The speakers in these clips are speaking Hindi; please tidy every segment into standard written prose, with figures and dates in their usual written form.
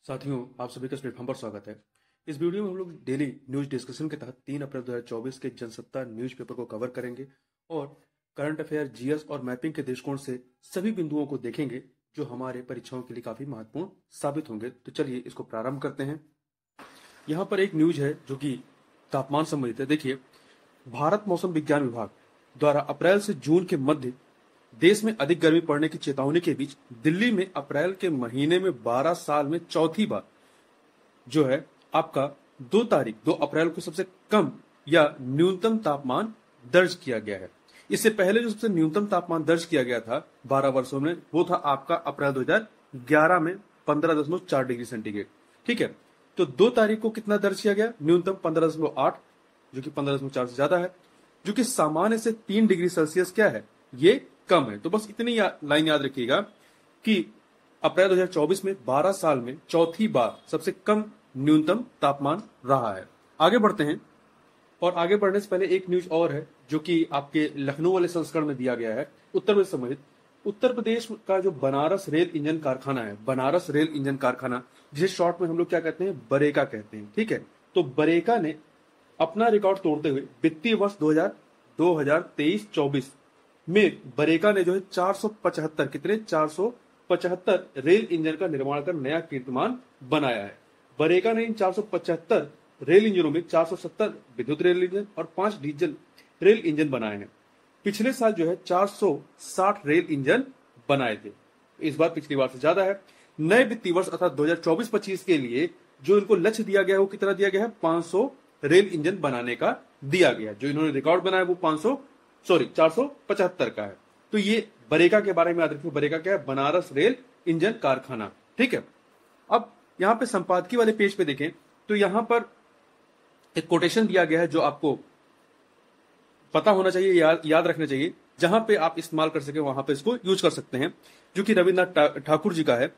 साथियों, आप सभी का प्लेटफॉर्म पर स्वागत है। इस वीडियो में हम लोग डेली न्यूज डिस्कशन के तहत 3 अप्रैल 2024 के जनसत्ता न्यूज़पेपर को कवर करेंगे और करंट अफेयर, जीएस और मैपिंग के दृष्टिकोण से सभी बिंदुओं को देखेंगे जो हमारे परीक्षाओं के लिए काफी महत्वपूर्ण साबित होंगे। तो चलिए इसको प्रारंभ करते हैं। यहाँ पर एक न्यूज है जो कि तापमान संबंधित है। देखिए, भारत मौसम विज्ञान विभाग द्वारा अप्रैल से जून के मध्य देश में अधिक गर्मी पड़ने की चेतावनी के बीच दिल्ली में अप्रैल के महीने में 12 साल में चौथी बार जो है आपका 2 अप्रैल को सबसे कम या न्यूनतम तापमान दर्ज किया गया है। इससे पहले जो सबसे न्यूनतम तापमान दर्ज किया गया था 12 वर्षों में, वो था आपका अप्रैल 2011 में 15.4 डिग्री सेंटीग्रेड। ठीक है, तो 2 तारीख को कितना दर्ज किया गया? न्यूनतम 15.8, जो कि 15.4 से ज्यादा है, जो कि सामान्य से 3 डिग्री सेल्सियस क्या है, ये कम है। तो बस इतनी लाइन याद रखिएगा कि अप्रैल 2024 में 12 साल में चौथी बार सबसे कम न्यूनतम तापमान रहा है। आगे बढ़ते हैं, और आगे बढ़ने से पहले एक न्यूज और है जो कि आपके लखनऊ वाले संस्करण में दिया गया है। उत्तर प्रदेश संबंधित उत्तर प्रदेश का जो बनारस रेल इंजन कारखाना है, बनारस रेल इंजन कारखाना, जिसे शॉर्ट में हम लोग क्या कहते हैं, बरेका कहते हैं। ठीक है, तो बरेका ने अपना रिकॉर्ड तोड़ते हुए वित्तीय वर्ष 2023-24 में बरेका ने जो है 475 कितने 475 रेल इंजन का निर्माण कर नया कीर्तिमान बनाया है। बरेका ने इन 475 रेल इंजनों में 470 विद्युत रेल इंजन और 5 डीजल रेल इंजन बनाए हैं। पिछले साल जो है 460 रेल इंजन बनाए थे। इस बार पिछली बार से ज्यादा है। नए वित्तीय वर्ष अर्थात 2024-25 के लिए जो इनको लक्ष्य दिया गया है वो कितना दिया गया है? 500 रेल इंजन बनाने का दिया गया। जो इन्होंने रिकॉर्ड बनाया वो 475 का है। तो ये बरेका के बारे में याद रखिए। बरेका क्या है? बनारस रेल इंजन कारखाना। ठीक है, अब यहाँ पे संपादकीय वाले पेज पे देखें तो यहाँ पर एक कोटेशन दिया गया है जो आपको पता होना चाहिए, याद रखना चाहिए। जहां पे आप इस्तेमाल कर सके वहां पे इसको यूज कर सकते हैं, जो कि रविन्द्रनाथ ठाकुर जी का है।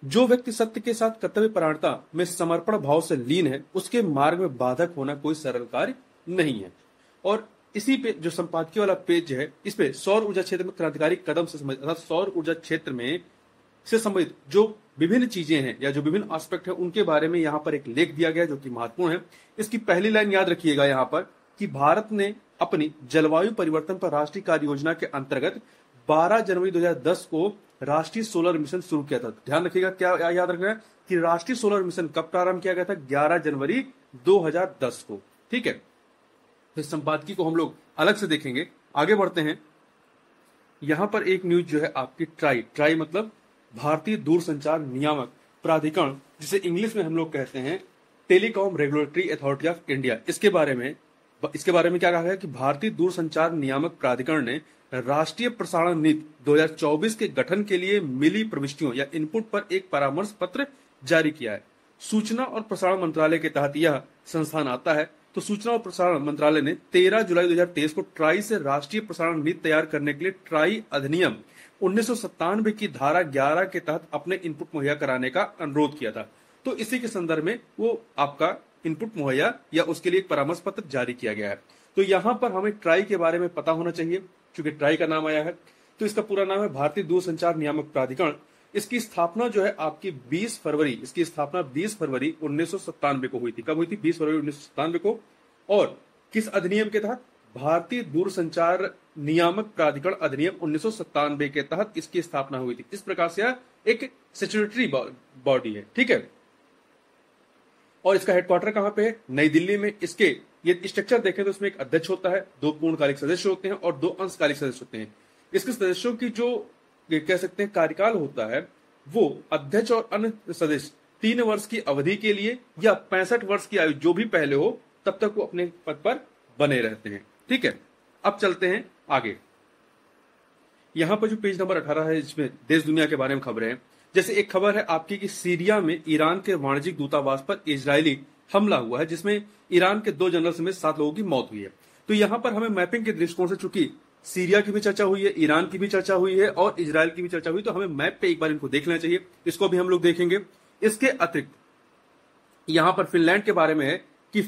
जो व्यक्ति सत्य के साथ कर्तव्य परायणता में समर्पण भाव से लीन है, उसके मार्ग में बाधक होना कोई सरल कार्य नहीं है। और इसी पे जो संपादकीय वाला पेज है, इस पे सौर ऊर्जा क्षेत्र में क्रांतिकारी कदम से संबंधित अर्थात सौर ऊर्जा क्षेत्र में से संबंधित जो विभिन्न चीजें हैं या जो विभिन्न एस्पेक्ट है उनके बारे में यहाँ पर एक लेख दिया गया जो कि महत्वपूर्ण है। इसकी पहली लाइन याद रखिएगा यहाँ पर कि भारत ने अपनी जलवायु परिवर्तन पर राष्ट्रीय कार्य योजना के अंतर्गत 12 जनवरी 2010 को राष्ट्रीय सोलर मिशन शुरू किया था। ध्यान रखिएगा, क्या याद रखना है कि राष्ट्रीय सोलर मिशन कब प्रारंभ किया गया था? 11 जनवरी 2010 को। ठीक है, तो इस संपादकीय को हम लोग अलग से देखेंगे। आगे बढ़ते हैं। यहां पर एक न्यूज जो है आपकी ट्राई मतलब भारतीय दूरसंचार नियामक प्राधिकरण, जिसे इंग्लिश में हम लोग कहते हैं telecom regulatory authority of India. इसके बारे में क्या कहा गया कि भारतीय दूरसंचार नियामक प्राधिकरण ने राष्ट्रीय प्रसारण नीति 2024 के गठन के लिए मिली प्रविष्टियों या इनपुट पर एक परामर्श पत्र जारी किया है। सूचना और प्रसारण मंत्रालय के तहत यह संस्थान आता है। तो सूचना और प्रसारण मंत्रालय ने 13 जुलाई 2023 को ट्राई से राष्ट्रीय प्रसारण नीति तैयार करने के लिए ट्राई अधिनियम 1997 की धारा 11 के तहत अपने इनपुट मुहैया कराने का अनुरोध किया था। तो इसी के संदर्भ में वो आपका इनपुट मुहैया या उसके लिए एक परामर्श पत्र जारी किया गया है। तो यहाँ पर हमें ट्राई के बारे में पता होना चाहिए, क्योंकि ट्राई का नाम आया है। तो इसका पूरा नाम है भारतीय दूरसंचार नियामक प्राधिकरण। इसकी स्थापना जो है आपकी 20 फरवरी 1997 को हुई थी। कब हुई थी? 20 फरवरी 1997 को। और किस अधिनियम के तहत? भारतीय दूरसंचार नियामक प्राधिकरण अधिनियम 1997 के तहत इसकी स्थापना हुई थी। इस प्रकार से एक स्टैट्यूटरी बॉडी है। ठीक है, और इसका हेडक्वार्टर कहां पे है? नई दिल्ली में। इसके ये स्ट्रक्चर देखें तो इसमें एक अध्यक्ष होता है, 2 पूर्णकालिक सदस्य होते हैं और 2 अंशकालिक सदस्य होते हैं। इसके सदस्यों की जो कह सकते हैं कार्यकाल होता है, वो अध्यक्ष और अन्य सदस्य 3 वर्ष की अवधि के लिए या 65 वर्ष की आयु जो भी पहले हो तब तक वो अपने पद पर बने रहते हैं। ठीक है, अब चलते हैं आगे। यहां पर जो पेज नंबर 18 है, इसमें देश दुनिया के बारे में खबरें हैं। जैसे एक खबर है आपकी कि सीरिया में ईरान के वाणिज्यिक दूतावास पर इजरायली हमला हुआ है, जिसमें ईरान के 2 जनरल समेत 7 लोगों की मौत हुई है। तो यहां पर हमें मैपिंग के दृष्टिकोण से, चूंकि सीरिया की भी चर्चा हुई है, ईरान की भी चर्चा हुई है और इजराइल की भी चर्चा हुई, तो हमें मैप पे एक बार इनको देख लेना चाहिए। इसको भी हम लोग देखेंगे। इसके अतिरिक्त यहां पर फिनलैंड के बारे में है कि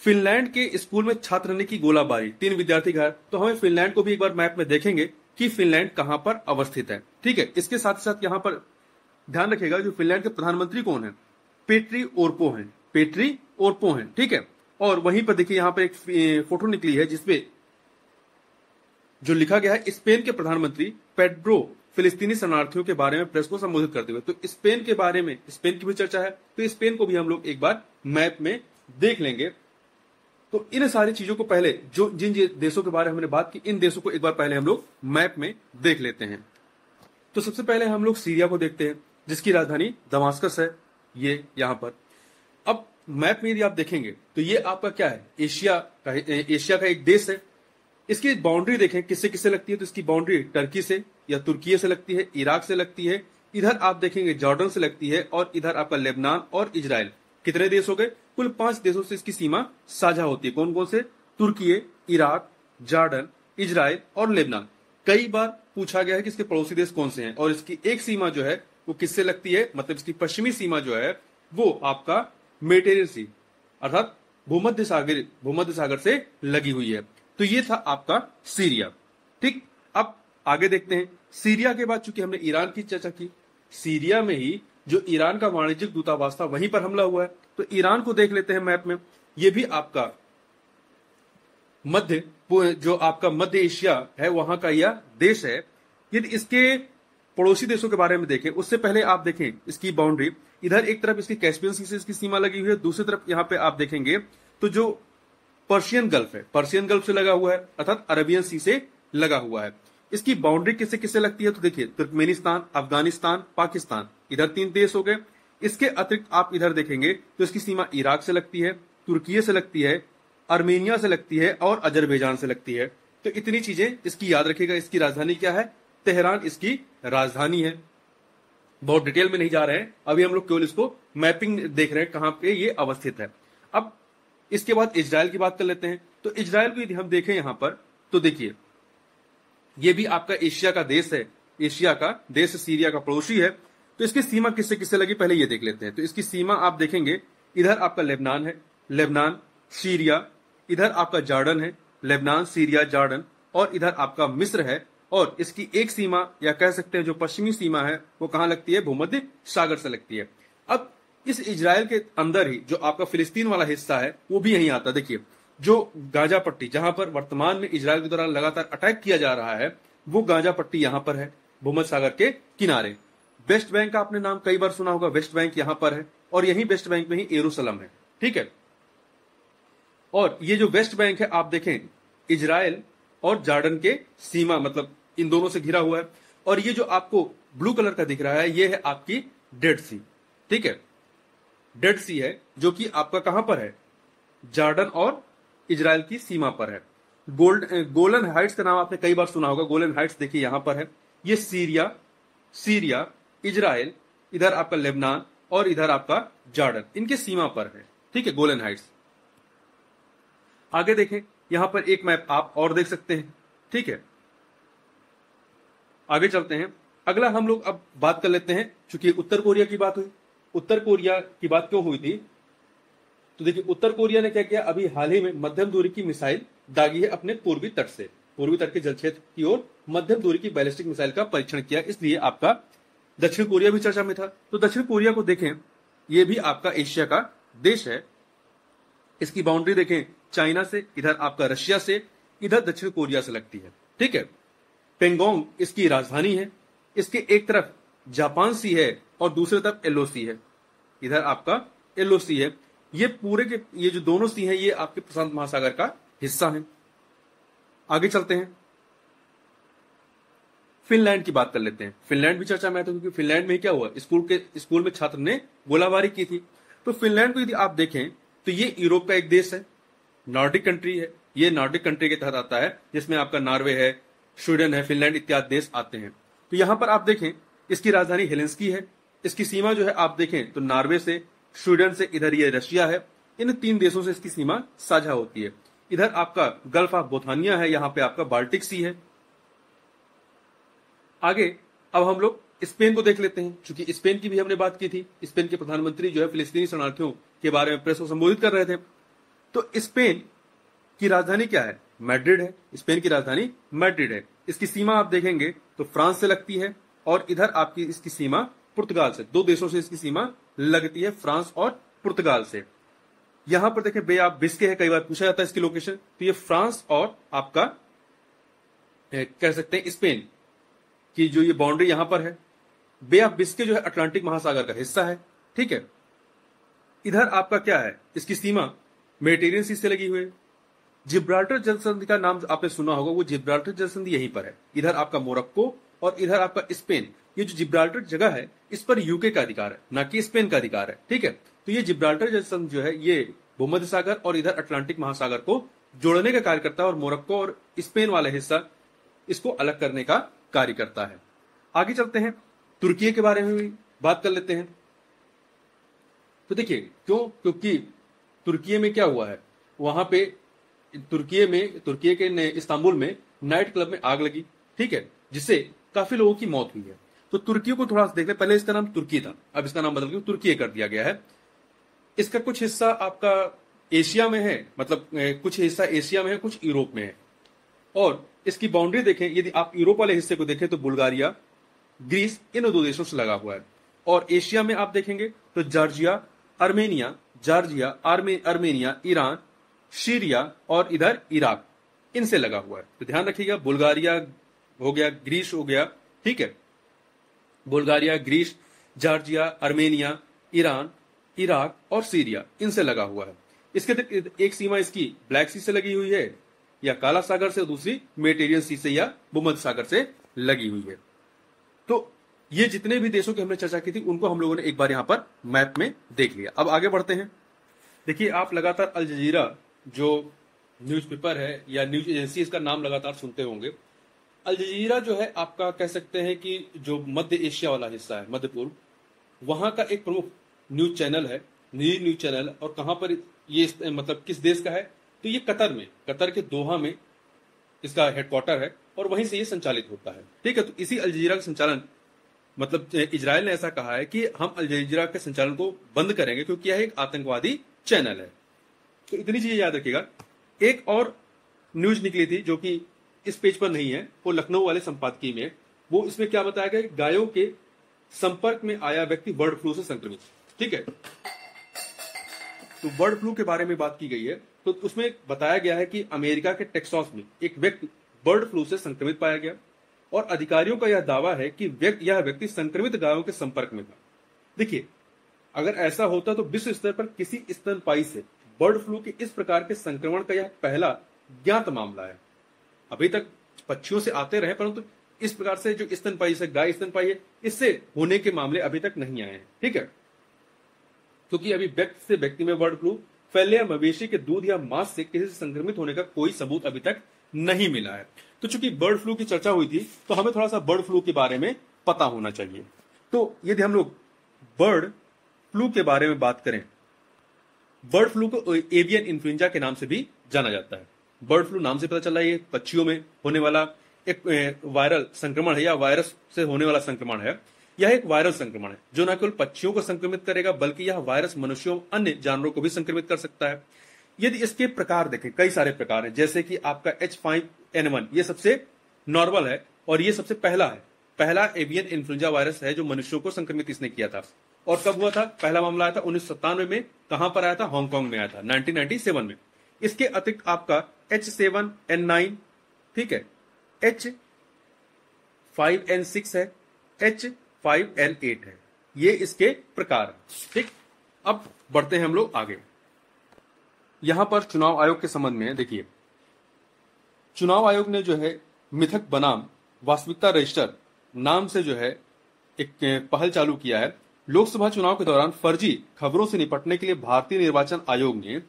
फिनलैंड के स्कूल में छात्र ने की गोलाबारी, 3 विद्यार्थी घायल। तो हमें फिनलैंड को भी एक बार मैप में देखेंगे कि फिनलैंड कहां पर अवस्थित है। ठीक है, इसके साथ साथ यहां पर ध्यान रखिएगा जो फिनलैंड के प्रधानमंत्री कौन है, पेट्री ओर्पो हैं, पेट्री ओर्पो हैं, ठीक है। और वहीं पर देखिए यहां पर एक फोटो निकली है जिसपे जो लिखा गया है स्पेन के प्रधानमंत्री पेड्रो फिलिस्तीनी शरणार्थियों के बारे में प्रेस को संबोधित करते हुए। तो स्पेन के बारे में, स्पेन की भी चर्चा है, तो स्पेन को भी हम लोग एक बार मैप में देख लेंगे। तो इन सारी चीजों को पहले जो जिन देशों के बारे में हमने बात की, इन देशों को एक बार पहले हम लोग मैप में देख लेते हैं। तो सबसे पहले हम लोग सीरिया को देखते हैं जिसकी राजधानी दमास्कस है, ये यहां पर। अब मैप में यदि आप देखेंगे तो ये आपका क्या है, एशिया का एक देश है। इसकी बाउंड्री देखें किससे किससे लगती है, तो इसकी बाउंड्री टर्की से या तुर्की से लगती है, इराक से लगती है, इधर आप देखेंगे जॉर्डन से लगती है, और इधर आपका लेबनान और इजराइल। कितने देश हो गए, कुल 5 देशों से इसकी सीमा साझा होती है। कौन कौन से, तुर्की, इराक, जॉर्डन, इजराइल और लेबनान। कई बार पूछा गया है कि इसके पड़ोसी देश कौन से हैं, और इसकी एक सीमा जो है वो किससे लगती है, मतलब इसकी पश्चिमी सीमा जो है वो आपका मेडिटेरियन सी अर्थात भूमध्य सागर से लगी हुई है। तो ये था आपका सीरिया, ठीक। अब आगे देखते हैं, सीरिया के बाद चूंकि हमने ईरान की चर्चा की, सीरिया में ही जो ईरान का वाणिज्यिक दूतावास था वहीं पर हमला हुआ है। तो ईरान को देख लेते हैं मैप में। ये भी आपका जो आपका मध्य एशिया है वहां का यह देश है। यदि इसके पड़ोसी देशों के बारे में देखें उससे पहले आप देखें इसकी बाउंड्री, इधर एक तरफ इसकी कैस्पियन सी से इसकी सीमा लगी हुई है, दूसरी तरफ यहां पे आप देखेंगे तो जो पर्शियन गल्फ है, पर्शियन गल्फ से लगा हुआ है, अर्थात अरबियन सी से लगा हुआ है। इसकी बाउंड्री किससे किससे लगती है, तो देखिए तुर्कमेनिस्तान, अफगानिस्तान, पाकिस्तान, इधर 3 देश हो गए। इसके अतिरिक्त आप इधर देखेंगे तो इसकी सीमा इराक से लगती है, तुर्की से लगती है, आर्मेनिया से लगती है और अजरबैजान से लगती है। तो इतनी चीजें इसकी याद रखिएगा। इसकी राजधानी क्या है, तेहरान इसकी राजधानी है। बहुत डिटेल में नहीं जा रहे हैं, अभी हम लोग केवल इसको मैपिंग देख रहे हैं कहां पे ये अवस्थित है। अब इसके बाद इजराइल की बात कर लेते हैं। तो इजराइल को यदि हम देखें यहां पर तो देखिए ये भी आपका एशिया का देश है, एशिया का देश सीरिया का पड़ोसी है। तो इसकी सीमा किससे किससे लगी पहले ये देख लेते हैं। तो इसकी सीमा आप देखेंगे, इधर आपका लेबनान है, लेबनान, सीरिया, इधर आपका जॉर्डन है, लेबनान, सीरिया, जॉर्डन, और इधर आपका मिस्र है। और इसकी एक सीमा या कह सकते हैं जो पश्चिमी सीमा है वो कहां लगती है, भूमध्य सागर से लगती है। अब इस इजराइल के अंदर ही जो आपका फिलिस्तीन वाला हिस्सा है वो भी यहीं आता है। देखिए जो गाजा पट्टी जहां पर वर्तमान में इजराइल के द्वारा लगातार अटैक किया जा रहा है वो गाजा पट्टी यहां पर है, भूमध्य सागर के किनारे। वेस्ट बैंक का आपने नाम कई बार सुना होगा, वेस्ट बैंक यहां पर है, और यही वेस्ट बैंक में ही यरूशलेम है, ठीक है। और ये जो वेस्ट बैंक है आप देखें इजराइल और जॉर्डन के सीमा, मतलब इन दोनों से घिरा हुआ है। और ये जो आपको ब्लू कलर का दिख रहा है ये है आपकी डेड सी, ठीक है, डेड सी है जो कि आपका कहां पर है, जॉर्डन और इजराइल की सीमा पर है। गोलन हाइट्स का नाम आपने कई बार सुना होगा, गोलन हाइट्स देखिए यहां पर है। ये सीरिया, इजराइल, इधर आपका लेबनान और इधर आपका जॉर्डन, इनके सीमा पर है, ठीक है, गोलन हाइट्स। आगे देखें यहां पर एक मैप आप और देख सकते हैं, ठीक है। आगे चलते हैं, अगला हम लोग अब बात कर लेते हैं, चूंकि उत्तर कोरिया की बात हुई। उत्तर कोरिया की बात क्यों हुई थी, तो देखिए उत्तर कोरिया ने क्या किया, अभी हाल ही में मध्यम दूरी की मिसाइल दागी है अपने पूर्वी तट से, पूर्वी तट के जल क्षेत्र की ओर मध्यम दूरी की बैलिस्टिक मिसाइल का परीक्षण किया। इसलिए आपका दक्षिण कोरिया भी चर्चा में था। तो दक्षिण कोरिया को देखें, यह भी आपका एशिया का देश है। इसकी बाउंड्री देखें चाइना से, इधर आपका रशिया से, इधर दक्षिण कोरिया से लगती है, ठीक है। पेंगोंग इसकी राजधानी है। इसके एक तरफ जापान सी है और दूसरी तरफ एलओसी है, इधर आपका एलओसी है। ये पूरे के ये जो दोनों सी हैं ये आपके प्रशांत महासागर का हिस्सा है। आगे चलते हैं, फिनलैंड की बात कर लेते हैं। फिनलैंड भी चर्चा में आता है क्योंकि फिनलैंड में क्या हुआ, स्कूल में छात्र ने गोलाबारी की थी। तो फिनलैंड को यदि आप देखें तो ये यूरोप का एक देश है, नॉर्डिक कंट्री है। ये नॉर्डिक कंट्री के तहत आता है जिसमें आपका नॉर्वे है, स्वीडन है, फिनलैंड इत्यादि देश आते हैं। तो यहां पर आप देखें इसकी राजधानी हेलेंस्की है। इसकी सीमा जो है आप देखें तो नॉर्वे से, स्वीडन से, इधर ये रशिया है। इन 3 देशों से इसकी सीमा साझा होती है। इधर आपका गल्फ ऑफ बोथानिया है, यहां पे आपका बाल्टिक सी है। आगे अब हम लोग स्पेन को देख लेते हैं, क्योंकि स्पेन की भी हमने बात की थी। स्पेन के प्रधानमंत्री जो है फिलिस्तीनी शरणार्थियों के बारे में प्रेस को संबोधित कर रहे थे। तो स्पेन की राजधानी क्या है, मैड्रिड है। स्पेन की राजधानी मैड्रिड है। इसकी सीमा आप देखेंगे तो फ्रांस से लगती है और इधर आपकी इसकी सीमा पुर्तगाल से। दो देशों से इसकी सीमा लगती है, फ्रांस और पुर्तगाल से। यहां पर देखें बे ऑफ बिस्के है, कई बार पूछा जाता है इसकी लोकेशन, तो ये फ्रांस और आपका कह सकते हैं स्पेन की जो ये बाउंड्री यहां पर है। बे ऑफ बिस्के जो है अटलांटिक महासागर का हिस्सा है, ठीक है। इधर आपका क्या है, इसकी सीमा मेडिटेरियन सी से लगी हुई है। जिब्राल्टर जल संधि का नाम आपने सुना होगा, वो जिब्राल्टर जल संधि यहीं पर है। इधर आपका मोरक्को और इधर आपका स्पेन। ये जो जिब्राल्टर जगह है इस पर यूके का अधिकार है, ना कि स्पेन का अधिकार है, ठीक है। तो ये जिब्राल्टर जल संधि जो है ये भूमध्य सागर और इधर अटलांटिक महासागर को जोड़ने का कार्य करता है, और मोरक्को और स्पेन वाला हिस्सा इसको अलग करने का कार्य करता है। आगे चलते हैं, तुर्की के बारे में भी बात कर लेते हैं। तो देखिए क्यों, क्योंकि तुर्की में क्या हुआ है, वहां पे तुर्की के इस्तांबुल में नाइट क्लब में आग लगी, ठीक है, जिससे काफी लोगों की मौत हुई है। तो तुर्की को थोड़ा सा देख ले, पहले इसका नाम तुर्की था, अब इसका नाम बदल के तुर्की कर दिया गया है। इसका कुछ हिस्सा आपका एशिया में है, मतलब कुछ हिस्सा एशिया में है, कुछ यूरोप में है। और इसकी बाउंड्री देखें, यदि आप यूरोप वाले हिस्से को देखें तो बुल्गारिया, ग्रीस, इन दो देशों से लगा हुआ है। और एशिया में आप देखेंगे तो जॉर्जिया, अर्मेनिया, ईरान, सीरिया और इधर इराक, इनसे लगा हुआ है। तो ध्यान रखिएगा, बुल्गारिया हो गया, ग्रीस हो गया, ठीक है, Bulgaria, Greece, Georgia, Armenia, Iran, Iraq और सीरिया, इनसे लगा हुआ है। इसके एक सीमा इसकी ब्लैक सी से लगी हुई है या काला सागर से, दूसरी मेडिटेरियन सी से या भूमध्य सागर से लगी हुई है। तो ये जितने भी देशों की हमने चर्चा की थी उनको हम लोगों ने एक बार यहां पर मैप में देख लिया। अब आगे बढ़ते हैं। देखिए आप लगातार अल जजीरा जो न्यूज़पेपर है या न्यूज एजेंसी, इसका नाम लगातार सुनते होंगे। अल जजीरा जो है आपका कह सकते हैं कि जो मध्य एशिया वाला हिस्सा है, मध्य पूर्व, वहां का एक प्रमुख न्यूज चैनल है, न्यूज चैनल। और कहां पर ये मतलब किस देश का है, तो ये कतर में, कतर के दोहा में इसका हेडक्वार्टर है और वहीं से ये संचालित होता है, ठीक है। तो इसी अल जजीरा का संचालन, मतलब इजराइल ने ऐसा कहा है कि हम अल जजीरा के संचालन को बंद करेंगे क्योंकि यह एक आतंकवादी चैनल है। तो इतनी चीजें याद रखिएगा। एक और न्यूज निकली थी जो कि इस पेज पर नहीं है, वो लखनऊ वाले संपादकीय में, वो इसमें क्या बताया गया, गायों के संपर्क में आया व्यक्ति बर्ड फ्लू से संक्रमित, ठीक है। तो बर्ड फ्लू के बारे में बात की गई है। तो उसमें बताया गया है कि अमेरिका के टेक्सास में एक व्यक्ति बर्ड फ्लू से संक्रमित पाया गया और अधिकारियों का यह दावा है कि यह व्यक्ति संक्रमित गायों के संपर्क में था। देखिए अगर ऐसा होता तो विश्व स्तर पर किसी स्तनपायी से बर्ड फ्लू के इस प्रकार के संक्रमण का यह पहला ज्ञात मामला है। अभी तक पक्षियों से आते रहे, परंतु इस प्रकार से जो स्तनपायी से गाय स्तनपायी है, इससे होने के मामले अभी तक नहीं आए हैं, ठीक है। क्योंकि अभी व्यक्ति से व्यक्ति में बर्ड फ्लू फैलने या मवेशी के दूध या मांस से किसी से संक्रमित होने का कोई सबूत अभी तक नहीं मिला है। तो चूंकि बर्ड फ्लू की चर्चा हुई थी तो हमें थोड़ा सा बर्ड फ्लू के बारे में पता होना चाहिए। तो यदि हम लोग बर्ड फ्लू के बारे में बात करें, बर्ड फ्लू को एवियन इन्फ्लुएंजा के नाम से भी जाना जाता है। बर्ड फ्लू नाम से पता चला ये पक्षियों में होने वाला एक वायरल संक्रमण है या वायरस से होने वाला संक्रमण है। यह एक वायरल संक्रमण है जो न केवल पक्षियों को संक्रमित करेगा बल्कि यह वायरस मनुष्यों अन्य जानवरों को भी संक्रमित कर सकता है। यदि इसके प्रकार देखें, कई सारे प्रकार हैं, जैसे कि आपका H5N1 ये सबसे नॉर्मल है और ये सबसे पहला एवियन इन्फ्लुएंजा वायरस है जो मनुष्यों को संक्रमित इसने किया था। और कब हुआ था, पहला मामला आया था 1997 में। कहां पर आया था, हांगकांग में आया था 1997 में। इसके अतिरिक्त आपका H7N9, ठीक है, H5N6 है, H5N8 है, ये इसके प्रकार है, ठीक। अब बढ़ते हैं हम लोग आगे। यहां पर चुनाव आयोग के संबंध में देखिए, चुनाव आयोग ने जो है मिथक बनाम वास्तविकता रजिस्टर नाम से जो है एक पहल चालू किया है। लोकसभा चुनाव के दौरान फर्जी खबरों से निपटने के लिए भारतीय निर्वाचन आयोग ने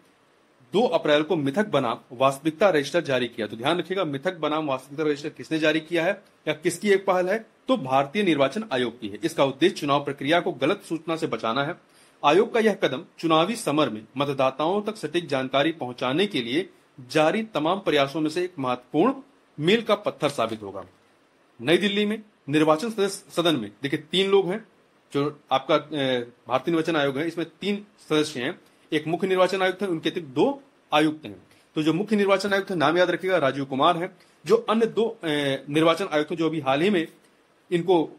2 अप्रैल को मिथक बनाम वास्तविकता रजिस्टर जारी किया। तो ध्यान रखिएगा, मिथक बनाम वास्तविकता रजिस्टर किसने जारी किया है या किसकी एक पहल है, तो भारतीय निर्वाचन आयोग की है। इसका उद्देश्य चुनाव प्रक्रिया को गलत सूचना से बचाना है। आयोग का यह कदम चुनावी समर में मतदाताओं तक सटीक जानकारी पहुंचाने के लिए जारी तमाम प्रयासों में से एक महत्वपूर्ण मील का पत्थर साबित होगा। नई दिल्ली में निर्वाचन सदन में देखिए 3 लोग हैं जो आपका भारतीय निर्वाचन आयोग है, इसमें 3 सदस्य हैं। एक मुख्य निर्वाचन आयुक्त है, उनके अतिरिक्त 2 आयुक्त हैं। तो जो मुख्य निर्वाचन आयुक्त है, नाम याद रखिएगा, राजीव कुमार है। जो अन्य 2 निर्वाचन आयुक्त जो अभी हाल ही में इनको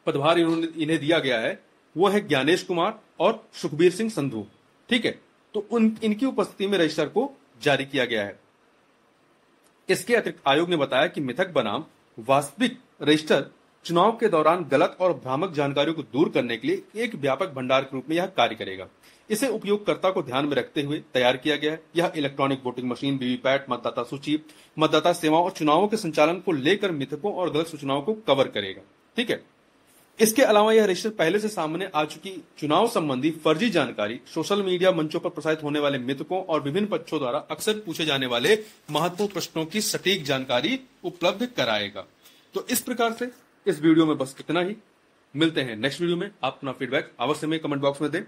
पदभार इन्हें दिया गया है वो है ज्ञानेश कुमार और सुखबीर सिंह संधू। ठीक है, तो इनकी उपस्थिति में रजिस्टर को जारी किया गया है। इसके अतिरिक्त आयोग ने बताया कि मिथक बनाम वास्तविक रजिस्टर चुनाव के दौरान गलत और भ्रामक जानकारियों को दूर करने के लिए एक व्यापक भंडार के रूप में यह कार्य करेगा। इसे उपयोगकर्ता को ध्यान में रखते हुए तैयार किया गया है। यह इलेक्ट्रॉनिक वोटिंग मशीन, वीवीपैट, मतदाता सूची, मतदाता सेवाओं और चुनावों के संचालन को लेकर मिथकों और गलत सूचनाओं को कवर करेगा। ठीक है, इसके अलावा यह रजिस्टर पहले से सामने आ चुकी चुनाव संबंधी फर्जी जानकारी, सोशल मीडिया मंचों पर प्रसारित होने वाले मिथकों और विभिन्न पक्षों द्वारा अक्सर पूछे जाने वाले महत्वपूर्ण प्रश्नों की सटीक जानकारी उपलब्ध कराएगा। तो इस प्रकार से इस वीडियो में बस इतना ही। मिलते हैं नेक्स्ट वीडियो में। आप अपना फीडबैक अवश्य में कमेंट बॉक्स में दें।